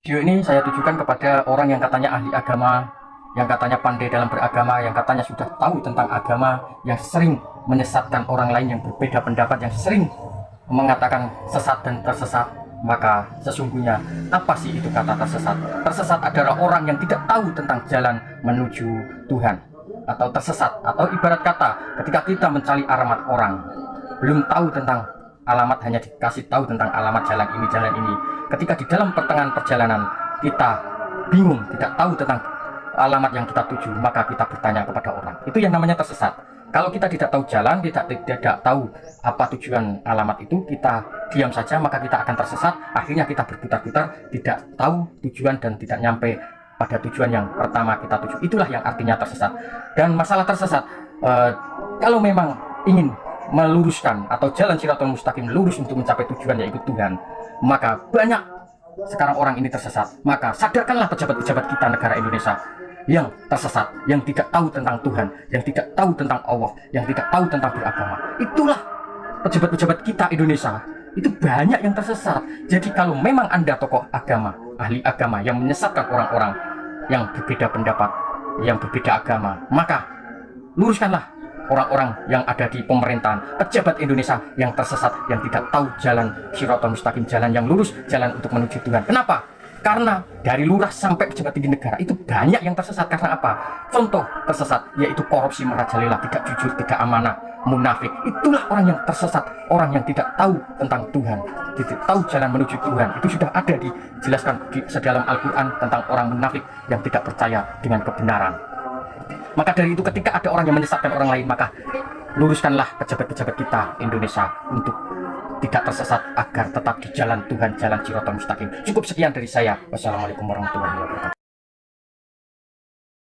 Video ini saya tujukan kepada orang yang katanya ahli agama, yang katanya pandai dalam beragama, yang katanya sudah tahu tentang agama, yang sering menyesatkan orang lain yang berbeda pendapat, yang sering mengatakan sesat dan tersesat. Maka sesungguhnya apa sih itu kata tersesat? Tersesat adalah orang yang tidak tahu tentang jalan menuju Tuhan. Atau tersesat, atau ibarat kata ketika kita mencari alamat orang, belum tahu tentang alamat, hanya dikasih tahu tentang alamat jalan ini. Ketika di dalam pertengahan perjalanan kita bingung, tidak tahu tentang alamat yang kita tuju, maka kita bertanya kepada orang. Itu yang namanya tersesat. Kalau kita tidak tahu jalan, tidak tahu apa tujuan alamat itu, kita diam saja, maka kita akan tersesat. Akhirnya kita berputar-putar, tidak tahu tujuan dan tidak nyampe pada tujuan yang pertama kita tuju. Itulah yang artinya tersesat. Dan masalah tersesat, kalau memang ingin meluruskan atau jalan Shirathul Mustaqim lurus untuk mencapai tujuan yaitu Tuhan, maka banyak sekarang orang ini tersesat. Maka sadarkanlah pejabat-pejabat kita negara Indonesia yang tersesat, yang tidak tahu tentang Tuhan, yang tidak tahu tentang Allah, yang tidak tahu tentang beragama. Itulah pejabat-pejabat kita Indonesia, itu banyak yang tersesat. Jadi kalau memang Anda tokoh agama, ahli agama yang menyesatkan orang-orang yang berbeda pendapat, yang berbeda agama, maka luruskanlah orang-orang yang ada di pemerintahan, pejabat Indonesia yang tersesat, yang tidak tahu jalan Shirathul Mustaqim, jalan yang lurus, jalan untuk menuju Tuhan. Kenapa? Karena dari lurah sampai pejabat tinggi negara itu banyak yang tersesat. Karena apa? Contoh tersesat yaitu korupsi merajalela, tidak jujur, tidak amanah, munafik. Itulah orang yang tersesat, orang yang tidak tahu tentang Tuhan, tidak tahu jalan menuju Tuhan. Itu sudah ada dijelaskan di dalam Al-Quran tentang orang munafik yang tidak percaya dengan kebenaran. Maka dari itu ketika ada orang yang menyesatkan orang lain, maka luruskanlah pejabat-pejabat kita Indonesia untuk tidak tersesat agar tetap di jalan Tuhan, jalan Shirathul Mustaqim. Cukup sekian dari saya. Wassalamualaikum warahmatullahi wabarakatuh.